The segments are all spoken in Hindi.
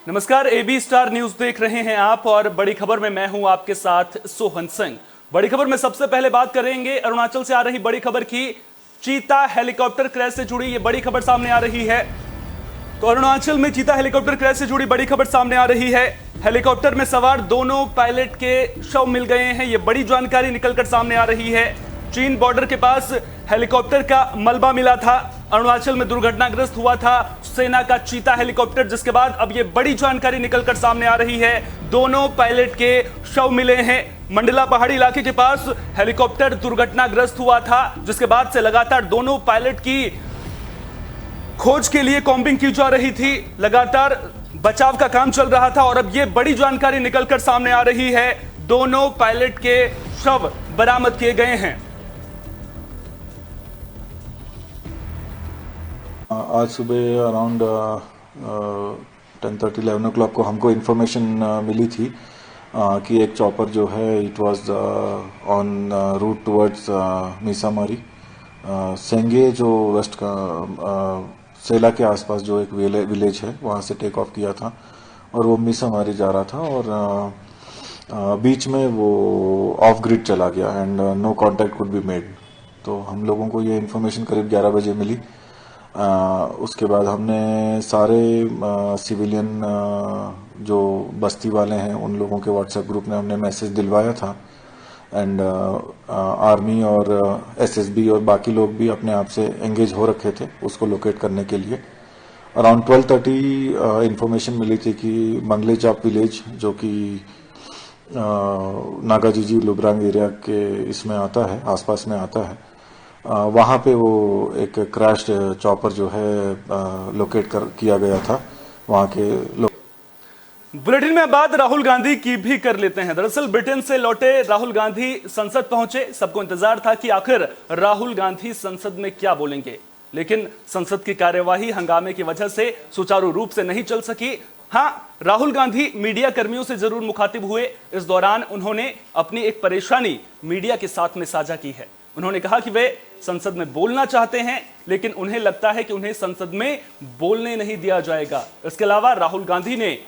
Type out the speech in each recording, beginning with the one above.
नमस्कार, एबी स्टार न्यूज देख रहे हैं आप और बड़ी खबर में मैं हूं आपके साथ सोहन सिंह। बड़ी खबर में सबसे पहले बात करेंगे अरुणाचल से आ रही बड़ी खबर की। चीता हेलीकॉप्टर क्रैश से जुड़ी ये बड़ी खबर सामने आ रही है। तो अरुणाचल में चीता हेलीकॉप्टर क्रैश से जुड़ी बड़ी खबर सामने आ रही है। हेलीकॉप्टर में सवार दोनों पायलट के शव मिल गए हैं, ये बड़ी जानकारी निकलकर सामने आ रही है। चीन बॉर्डर के पास हेलीकॉप्टर का मलबा मिला था, अरुणाचल में दुर्घटनाग्रस्त हुआ था सेना का चीता हेलीकॉप्टर, जिसके बाद अब ये बड़ी जानकारी निकलकर सामने आ रही है। दोनों पायलट के शव मिले हैं। मंडला पहाड़ी इलाके के पास हेलीकॉप्टर दुर्घटनाग्रस्त हुआ था, जिसके बाद से लगातार दोनों पायलट की खोज के लिए कॉम्बिंग की जा रही थी, लगातार बचाव का काम चल रहा था और अब ये बड़ी जानकारी निकलकर सामने आ रही है। दोनों पायलट के शव बरामद किए गए हैं। आज सुबह अराउंड 10:30-11 o'clock को हमको इन्फॉर्मेशन मिली थी कि एक चॉपर जो है it was on route towards Misamari Senge, जो वेस्ट का सेला के आसपास जो एक विलेज है वहाँ से टेक ऑफ किया था और वो मीसामारी जा रहा था और बीच में वो ऑफ ग्रिड चला गया and no contact could be made. तो हम लोगों को ये इन्फॉर्मेशन करीब 11 बजे मिली। उसके बाद हमने सारे सिविलियन जो बस्ती वाले हैं उन लोगों के व्हाट्सएप ग्रुप में हमने मैसेज दिलवाया था एंड आर्मी और एसएसबी और बाकी लोग भी अपने आप से एंगेज हो रखे थे उसको लोकेट करने के लिए। अराउंड 12:30 इन्फॉर्मेशन मिली थी कि मंगलेचाप विलेज जो कि नागाजीजी लुब्रांग एरिया के इसमें आता है, आसपास में आता है, वहां पे वो एक क्रैश चॉपर जो है लोकेट किया गया था वहां के लोग। बुलेटिन में बात राहुल गांधी की भी कर लेते हैं। दरअसल ब्रिटेन से लौटे राहुल गांधी संसद पहुंचे। सबको इंतजार था कि आखिर राहुल गांधी संसद में क्या बोलेंगे, लेकिन संसद की कार्यवाही हंगामे की वजह से सुचारू रूप से नहीं चल सकी। हां, राहुल गांधी मीडिया कर्मियों से जरूर मुखातिब हुए। इस दौरान उन्होंने अपनी एक परेशानी मीडिया के साथ में साझा की है। उन्होंने कहा कि वे संसद में बोलना चाहते हैं, लेकिन उन्हें लगता है कि उन्हें संसद में बोलने नहीं दिया जाएगा। इसके अलावा राहुल गांधी ने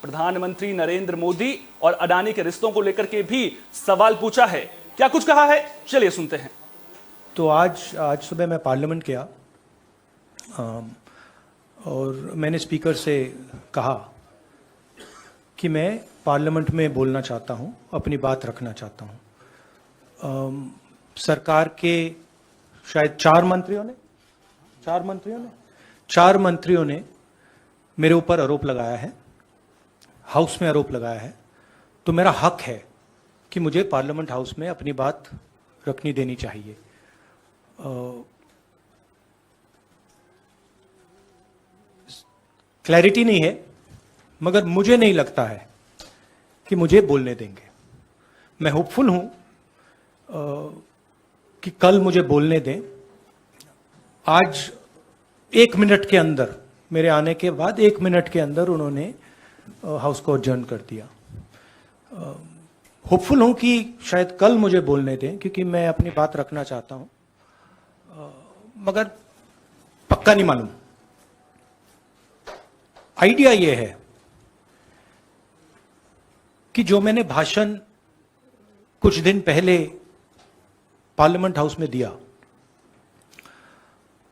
प्रधानमंत्री नरेंद्र मोदी और अडानी के रिश्तों को लेकर के भी सवाल पूछा है। क्या कुछ कहा है, चलिए सुनते हैं। तो आज सुबह मैं पार्लियामेंट गया और मैंने स्पीकर से कहा कि मैं पार्लियामेंट में बोलना चाहता हूं, अपनी बात रखना चाहता हूं। सरकार के शायद चार मंत्रियों ने मेरे ऊपर आरोप लगाया है, हाउस में आरोप लगाया है। तो मेरा हक है कि मुझे पार्लियामेंट हाउस में अपनी बात रखनी देनी चाहिए। क्लैरिटी नहीं है, मगर मुझे नहीं लगता है कि मुझे बोलने देंगे। मैं होपफुल हूं कि कल मुझे बोलने दें। आज 1 मिनट के अंदर, मेरे आने के बाद 1 मिनट के अंदर उन्होंने हाउस को अडजर्न कर दिया। होपफुल हूं कि शायद कल मुझे बोलने दें, क्योंकि मैं अपनी बात रखना चाहता हूं, मगर पक्का नहीं मालूम। आइडिया यह है कि जो मैंने भाषण कुछ दिन पहले पार्लियामेंट हाउस में दिया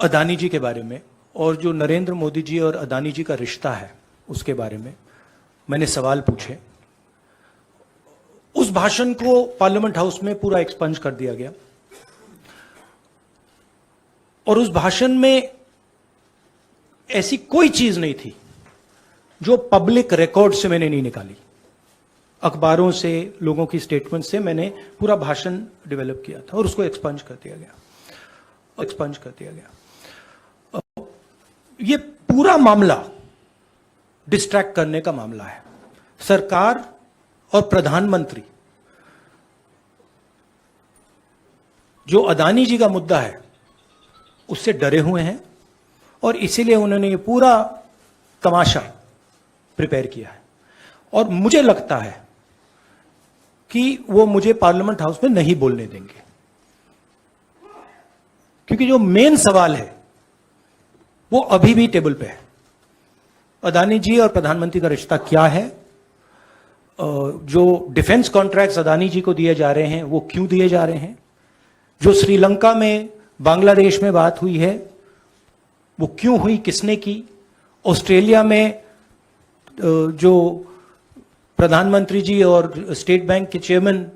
अदानी जी के बारे में, और जो नरेंद्र मोदी जी और अदानी जी का रिश्ता है उसके बारे में मैंने सवाल पूछे। उस भाषण को पार्लियामेंट हाउस में पूरा एक्सपंज कर दिया गया और उस भाषण में ऐसी कोई चीज नहीं थी जो पब्लिक रिकॉर्ड से मैंने नहीं निकाली। अखबारों से, लोगों की स्टेटमेंट से मैंने पूरा भाषण डेवलप किया था और उसको एक्सपंज कर दिया गया। ये पूरा मामला डिस्ट्रैक्ट करने का मामला है। सरकार और प्रधानमंत्री जो अदानी जी का मुद्दा है उससे डरे हुए हैं और इसीलिए उन्होंने ये पूरा तमाशा प्रिपेयर किया है। और मुझे लगता है कि वो मुझे पार्लियामेंट हाउस में नहीं बोलने देंगे, क्योंकि जो मेन सवाल है वो अभी भी टेबल पे है। अदानी जी और प्रधानमंत्री का रिश्ता क्या है, जो डिफेंस कॉन्ट्रैक्ट्स अदानी जी को दिए जा रहे हैं वो क्यों दिए जा रहे हैं, जो श्रीलंका में बांग्लादेश में बात हुई है वो क्यों हुई, किसने की, ऑस्ट्रेलिया में जो प्रधानमंत्री जी और स्टेट बैंक के चेयरमैन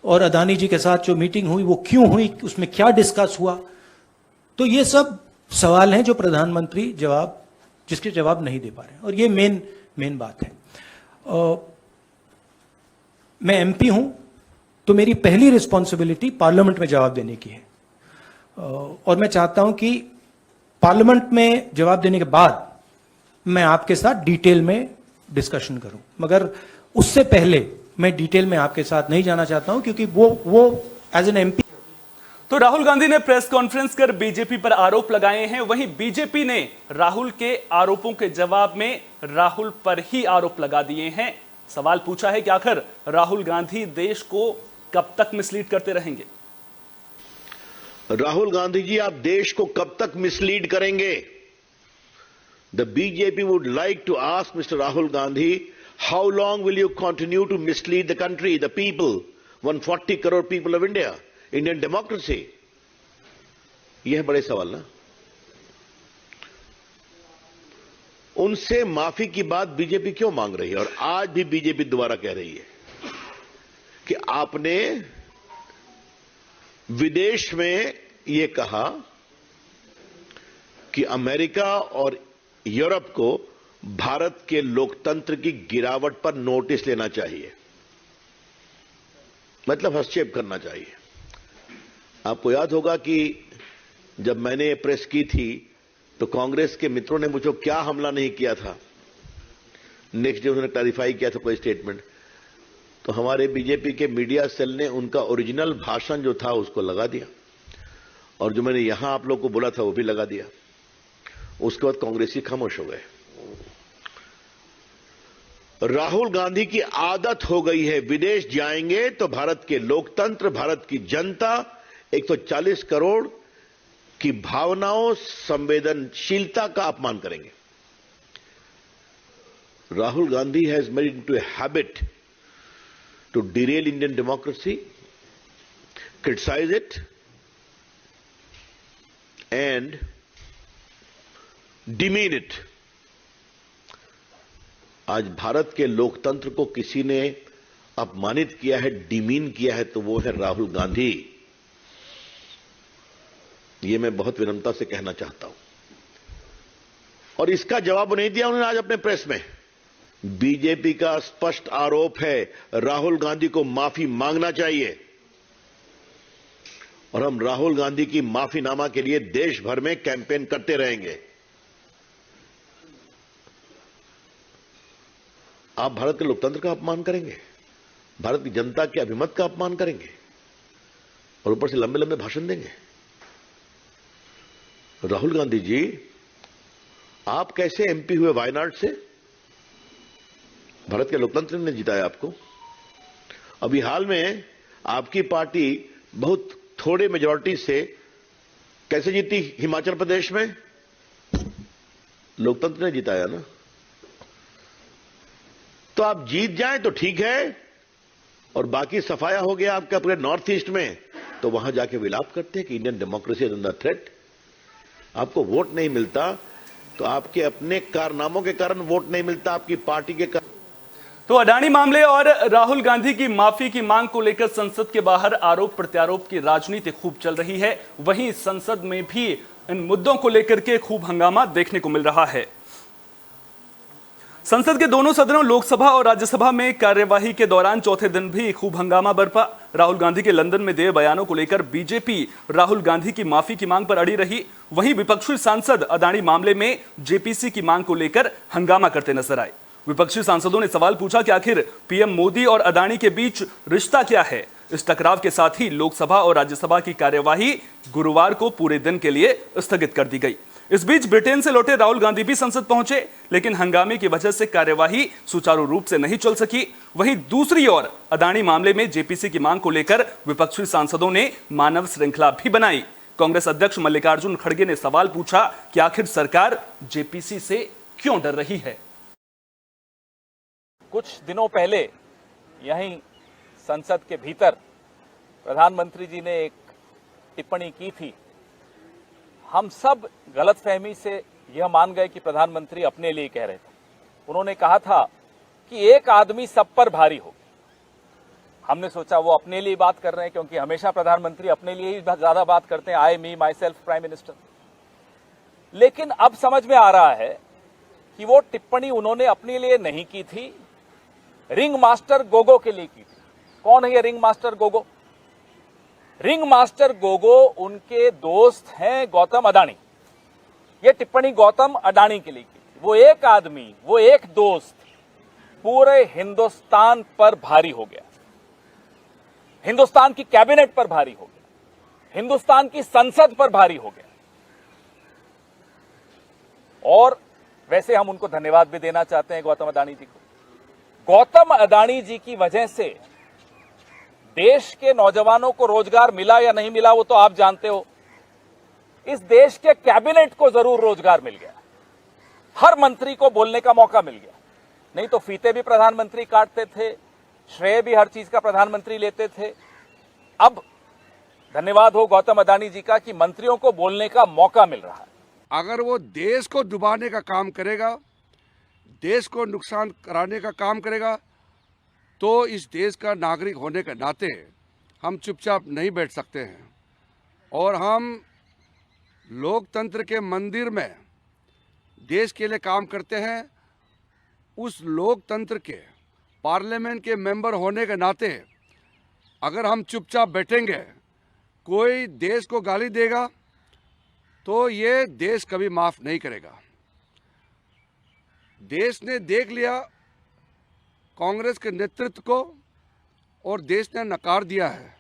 और अदानी जी के साथ जो मीटिंग हुई वो क्यों हुई, उसमें क्या डिस्कस हुआ। तो ये सब सवाल हैं जो प्रधानमंत्री जिसके जवाब नहीं दे पा रहे हैं, और ये मेन बात है। मैं एमपी हूं तो मेरी पहली रिस्पॉन्सिबिलिटी पार्लियामेंट में जवाब देने की है, और मैं चाहता हूं कि पार्लियामेंट में जवाब देने के बाद मैं आपके साथ डिटेल में डिस्कशन करूं, मगर उससे पहले मैं डिटेल में आपके साथ नहीं जाना चाहता हूं, क्योंकि वो एज एन एमपी। तो राहुल गांधी ने प्रेस कॉन्फ्रेंस कर बीजेपी पर आरोप लगाए हैं, वहीं बीजेपी ने राहुल के आरोपों के जवाब में राहुल पर ही आरोप लगा दिए हैं। सवाल पूछा है कि आखिर राहुल गांधी देश को कब तक मिसलीड करते रहेंगे। राहुल गांधी जी, आप देश को कब तक मिसलीड करेंगे? The BJP would like to ask mister Rahul Gandhi, how long will you continue to mislead the country, the people, 140 crore people of India, Indian democracy? यह है बड़े सवाल ना। उनसे माफी की बात बीजेपी क्यों मांग रही है? और आज भी बीजेपी दोबारा कह रही है कि आपने विदेश में यह कहा कि अमेरिका और यूरोप को भारत के लोकतंत्र की गिरावट पर नोटिस लेना चाहिए, मतलब हस्तक्षेप करना चाहिए। आपको याद होगा कि जब मैंने ये प्रेस की थी तो कांग्रेस के मित्रों ने मुझे क्या हमला नहीं किया था। नेक्स्ट डे उन्होंने क्लैरिफाई किया था कोई स्टेटमेंट, तो हमारे बीजेपी के मीडिया सेल ने उनका ओरिजिनल भाषण जो था उसको लगा दिया, और जो मैंने यहां आप लोग को बोला था वो भी लगा दिया। उसके बाद कांग्रेसी खामोश हो गए। राहुल गांधी की आदत हो गई है, विदेश जाएंगे तो भारत के लोकतंत्र, भारत की जनता, 140 करोड़ की भावनाओं, संवेदनशीलता का अपमान करेंगे। Rahul Gandhi has made it into a habit to derail Indian democracy, criticize it, and demean it. आज भारत के लोकतंत्र को किसी ने अपमानित किया है, डिमीन किया है, तो वो है राहुल गांधी। ये मैं बहुत विनम्रता से कहना चाहता हूं, और इसका जवाब नहीं दिया उन्होंने आज अपने प्रेस में। बीजेपी का स्पष्ट आरोप है, राहुल गांधी को माफी मांगना चाहिए, और हम राहुल गांधी की माफीनामा के लिए देश भर में कैंपेन करते रहेंगे। आप भारत के लोकतंत्र का अपमान करेंगे, भारत की जनता के अभिमत का अपमान करेंगे, और ऊपर से लंबे लंबे भाषण देंगे। राहुल गांधी जी, आप कैसे एमपी हुए वायनाड से? भारत के लोकतंत्र ने जिताया आपको। अभी हाल में आपकी पार्टी बहुत थोड़े मेजॉरिटी से कैसे जीती हिमाचल प्रदेश में? लोकतंत्र ने जिताया ना। तो आप जीत जाएं तो ठीक है, और बाकी सफाया हो गया आपका पूरे नॉर्थ ईस्ट में, तो वहां जाके विलाप करते हैं कि Indian democracy is under threat. आपको वोट नहीं मिलता तो आपके अपने कारनामों के कारण वोट नहीं मिलता, आपकी पार्टी के कारण। तो अडानी मामले और राहुल गांधी की माफी की मांग को लेकर संसद के बाहर आरोप प्रत्यारोप की राजनीति खूब चल रही है, वहीं संसद में भी इन मुद्दों को लेकर के खूब हंगामा देखने को मिल रहा है। संसद के दोनों सदनों लोकसभा और राज्यसभा में कार्यवाही के दौरान चौथे दिन भी खूब हंगामा बरपा। राहुल गांधी के लंदन में दिए बयानों को लेकर बीजेपी राहुल गांधी की माफी की मांग पर अड़ी रही, वहीं विपक्षी सांसद अडानी मामले में जेपीसी की मांग को लेकर हंगामा करते नजर आए। विपक्षी सांसदों ने सवाल पूछा कि आखिर पीएम मोदी और अडानी के बीच रिश्ता क्या है। इस टकराव के साथ ही लोकसभा और राज्यसभा की कार्यवाही गुरुवार को पूरे दिन के लिए स्थगित कर दी गई। इस बीच ब्रिटेन से लौटे राहुल गांधी भी संसद पहुंचे, लेकिन हंगामे की वजह से कार्यवाही सुचारू रूप से नहीं चल सकी। वहीं दूसरी ओर अडानी मामले में जेपीसी की मांग को लेकर विपक्षी सांसदों ने मानव श्रृंखला भी बनाई। कांग्रेस अध्यक्ष मल्लिकार्जुन खड़गे ने सवाल पूछा कि आखिर सरकार जेपीसी से क्यों डर रही है। कुछ दिनों पहले यहीं संसद के भीतर प्रधानमंत्री जी ने एक टिप्पणी की थी। हम सब गलतफहमी से यह मान गए कि प्रधानमंत्री अपने लिए कह रहे थे। उन्होंने कहा था कि एक आदमी सब पर भारी हो। हमने सोचा वो अपने लिए बात कर रहे हैं, क्योंकि हमेशा प्रधानमंत्री अपने लिए ही ज्यादा बात करते हैं, आई मी माई सेल्फ प्राइम मिनिस्टर। लेकिन अब समझ में आ रहा है कि वो टिप्पणी उन्होंने अपने लिए नहीं की थी, रिंग मास्टर गोगो के लिए की थी। कौन है ये ring master Gogo? Ring master Gogo उनके दोस्त हैं गौतम अडानी। ये टिप्पणी गौतम अडानी के लिए की थी। वो एक आदमी, वो एक दोस्त पूरे हिंदुस्तान पर भारी हो गया, हिंदुस्तान की कैबिनेट पर भारी हो गया, हिंदुस्तान की संसद पर भारी हो गया। और वैसे हम उनको धन्यवाद भी देना चाहते हैं गौतम अडानी जी को। गौतम अडानी जी की वजह से देश के नौजवानों को रोजगार मिला या नहीं मिला वो तो आप जानते हो। इस देश के कैबिनेट को जरूर रोजगार मिल गया, हर मंत्री को बोलने का मौका मिल गया। नहीं तो फीते भी प्रधानमंत्री काटते थे, श्रेय भी हर चीज का प्रधानमंत्री लेते थे। अब धन्यवाद हो गौतम अडानी जी का कि मंत्रियों को बोलने का मौका मिल रहा है। अगर वो देश को डुबाने का काम करेगा, देश को नुकसान कराने का काम करेगा, तो इस देश का नागरिक होने के नाते हम चुपचाप नहीं बैठ सकते हैं। और हम लोकतंत्र के मंदिर में देश के लिए काम करते हैं। उस लोकतंत्र के पार्लियामेंट के मेंबर होने के नाते अगर हम चुपचाप बैठेंगे, कोई देश को गाली देगा तो ये देश कभी माफ नहीं करेगा। देश ने देख लिया कांग्रेस के नेतृत्व को और देश ने नकार दिया है।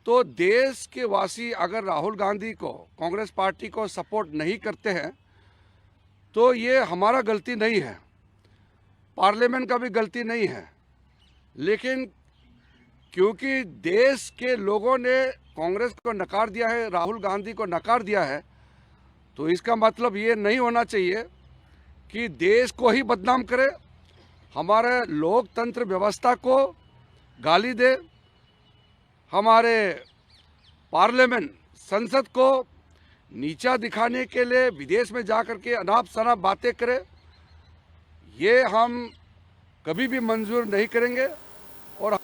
तो देश के वासी अगर राहुल गांधी को, कांग्रेस पार्टी को सपोर्ट नहीं करते हैं तो ये हमारा गलती नहीं है, पार्लियामेंट का भी गलती नहीं है। लेकिन क्योंकि देश के लोगों ने कांग्रेस को नकार दिया है, राहुल गांधी को नकार दिया है, तो इसका मतलब ये नहीं होना चाहिए कि देश को ही बदनाम करे, हमारे लोकतंत्र व्यवस्था को गाली दे, हमारे पार्लियामेंट संसद को नीचा दिखाने के लिए विदेश में जाकर के अनाप शनाप बातें करे। ये हम कभी भी मंजूर नहीं करेंगे। और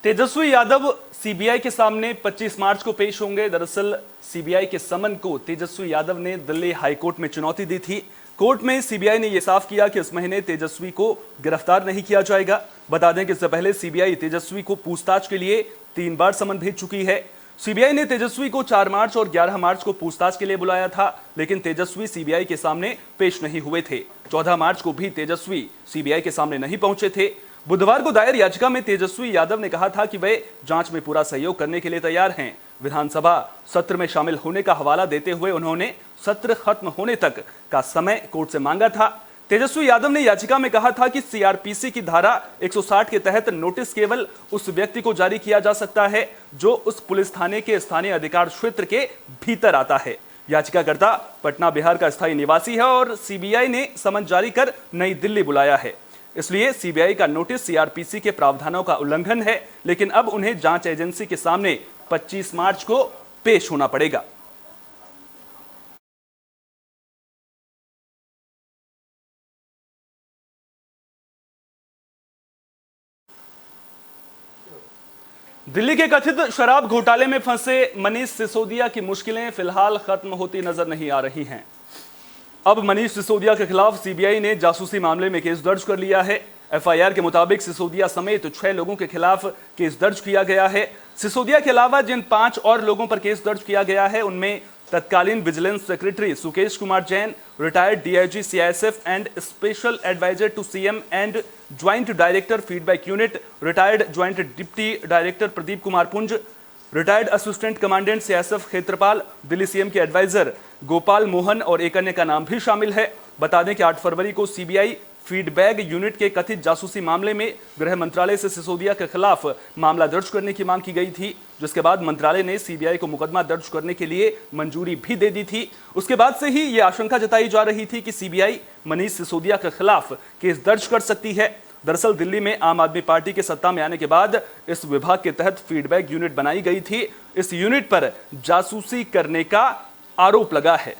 तेजस्वी यादव सीबीआई के सामने 25 मार्च को पेश होंगे। दरअसल सीबीआई के समन को तेजस्वी यादव ने दिल्ली हाईकोर्ट में चुनौती दी थी। कोर्ट में सीबीआई ने यह साफ किया कि इस महीने तेजस्वी को गिरफ्तार नहीं किया जाएगा। बता दें कि इससे पहले सीबीआई तेजस्वी को पूछताछ के लिए 3 बार समन भेज चुकी है। सीबीआई ने तेजस्वी को 4 मार्च और 11 मार्च को पूछताछ के लिए बुलाया था, लेकिन तेजस्वी सीबीआई के सामने पेश नहीं हुए थे। 14 मार्च को भी तेजस्वी सीबीआई के सामने नहीं पहुंचे थे। बुधवार को दायर याचिका में तेजस्वी यादव ने कहा था कि वे जांच में पूरा सहयोग करने के लिए तैयार हैं। विधानसभा सत्र में शामिल होने का हवाला देते हुए उन्होंने सत्र खत्म होने तक का समय कोर्ट से मांगा था। तेजस्वी यादव ने याचिका में कहा था कि सीआरपीसी की धारा 160 के तहत नोटिस केवल उस व्यक्ति को जारी किया जा सकता है जो उस पुलिस थाने के स्थानीय अधिकार क्षेत्र के भीतर आता है। याचिकाकर्ता पटना बिहार का स्थायी निवासी है और सीबीआई ने समन जारी कर नई दिल्ली बुलाया है। इसलिए सीबीआई का नोटिस सीआरपीसी के प्रावधानों का उल्लंघन है, लेकिन अब उन्हें जांच एजेंसी के सामने 25 मार्च को पेश होना पड़ेगा। दिल्ली के कथित शराब घोटाले में फंसे मनीष सिसोदिया की मुश्किलें फिलहाल खत्म होती नजर नहीं आ रही हैं। अब मनीष सिसोदिया के खिलाफ सीबीआई ने जासूसी मामले में केस दर्ज कर लिया है। एफआईआर के मुताबिक सिसोदिया समेत 6 लोगों के खिलाफ केस दर्ज किया गया है। सिसोदिया के अलावा जिन 5 और लोगों पर केस दर्ज किया गया है उनमें तत्कालीन vigilance secretary Sukesh Kumar Jain, retired DIG CISF and special advisor to CM and joint director feedback unit, retired joint deputy director Pradeep Kumar Punj, retired assistant commandant CISF Kshetrapal, Delhi CM के एडवाइजर गोपाल मोहन और एक अन्य का नाम भी शामिल है। बता दें कि 8 फरवरी को सीबीआई फीडबैक यूनिट के कथित जासूसी मामले में गृह मंत्रालय से सिसोदिया के खिलाफ मामला दर्ज करने की मांग की गई थी, जिसके बाद मंत्रालय ने सीबीआई को मुकदमा दर्ज करने के लिए मंजूरी भी दे दी थी। उसके बाद से ही यह आशंका जताई जा रही थी कि सीबीआई मनीष सिसोदिया के खिलाफ केस दर्ज कर सकती है। दरअसल दिल्ली में आम आदमी पार्टी के सत्ता में आने के बाद इस विभाग के तहत फीडबैक यूनिट बनाई गई थी। इस यूनिट पर जासूसी करने का आरोप लगा है।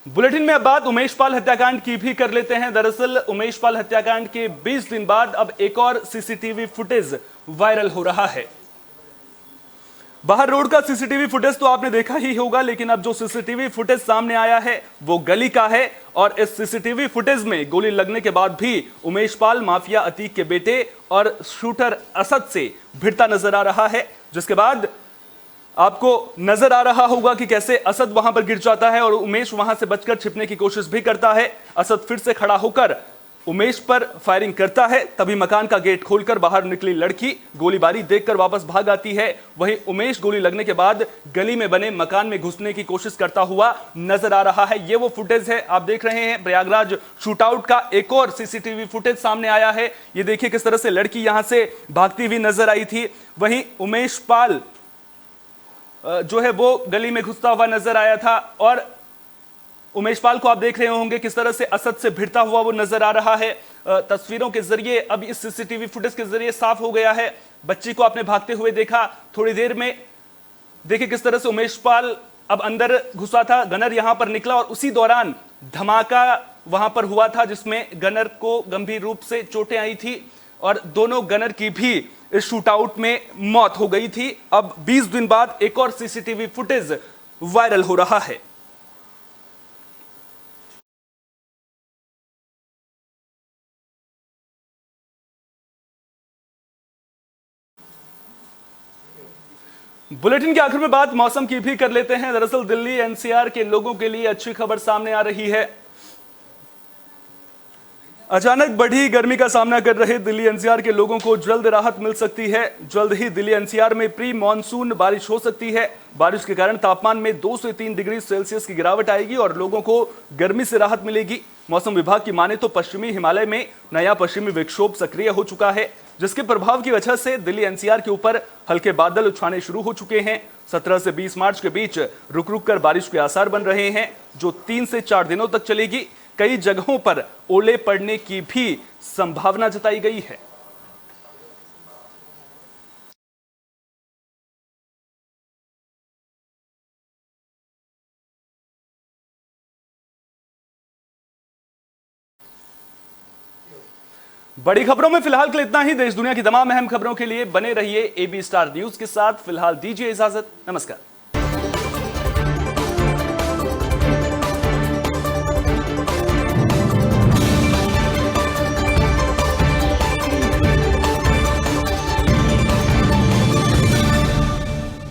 बुलेटिन में अब बात उमेश पाल हत्याकांड की भी कर लेते हैं। दरअसल उमेश पाल हत्याकांड के 20 दिन बाद अब एक और सीसीटीवी फुटेज वायरल हो रहा है। बाहर रोड का सीसीटीवी फुटेज तो आपने देखा ही होगा, लेकिन अब जो सीसीटीवी फुटेज सामने आया है वो गली का है और इस सीसीटीवी फुटेज में गोली लगने के बाद भी उमेश पाल माफिया अतीक के बेटे और शूटर असद से भिड़ता नजर आ रहा है, जिसके बाद आपको नजर आ रहा होगा कि कैसे असद वहां पर गिर जाता है और उमेश वहां से बचकर छिपने की कोशिश भी करता है। असद फिर से खड़ा होकर उमेश पर फायरिंग करता है, तभी मकान का गेट खोलकर बाहर निकली लड़की गोलीबारी देखकर वापस भाग आती है। वहीं उमेश गोली लगने के बाद गली में बने मकान में घुसने की कोशिश करता हुआ नजर आ रहा है। ये वो फुटेज है आप देख रहे हैं। प्रयागराज शूटआउट का एक और सीसीटीवी फुटेज सामने आया है। ये देखिए किस तरह से लड़की यहां से भागती हुई नजर आई थी। वहीं उमेश पाल जो है वो गली में घुसता हुआ नजर आया था और उमेश पाल को आप देख रहे होंगे किस तरह से असद से भिड़ता हुआ वो नजर आ रहा है। तस्वीरों के जरिए अब इस सीसीटीवी फुटेज के जरिए साफ हो गया है। बच्ची को आपने भागते हुए देखा, थोड़ी देर में देखिए किस तरह से उमेश पाल अब अंदर घुसा था, गनर यहां पर निकला और उसी दौरान धमाका वहां पर हुआ था जिसमें गनर को गंभीर रूप से चोटें आई थी और दोनों गनर की भी इस शूटआउट में मौत हो गई थी। अब 20 दिन बाद एक और सीसीटीवी फुटेज वायरल हो रहा है। बुलेटिन के आखिर में बात मौसम की भी कर लेते हैं। दरअसल दिल्ली एनसीआर के लोगों के लिए अच्छी खबर सामने आ रही है। अचानक बढ़ी गर्मी का सामना कर रहे दिल्ली एनसीआर के लोगों को जल्द राहत मिल सकती है। जल्द ही दिल्ली एनसीआर में प्री मॉनसून बारिश हो सकती है। बारिश के कारण तापमान में 2 से 3 डिग्री सेल्सियस की गिरावट आएगी और लोगों को गर्मी से राहत मिलेगी। मौसम विभाग की माने तो पश्चिमी हिमालय में नया पश्चिमी विक्षोभ सक्रिय हो चुका है, जिसके प्रभाव की वजह से दिल्ली एनसीआर के ऊपर हल्के बादल छाने शुरू हो चुके हैं। 17 से 20 मार्च के बीच रुक रुक कर बारिश के आसार बन रहे हैं, जो 3 से 4 दिनों तक चलेगी। कई जगहों पर ओले पड़ने की भी संभावना जताई गई है। बड़ी खबरों में फिलहाल के लिए इतना ही। देश दुनिया की तमाम अहम खबरों के लिए बने रहिए AB स्टार न्यूज के साथ। फिलहाल दीजिए इजाजत, नमस्कार।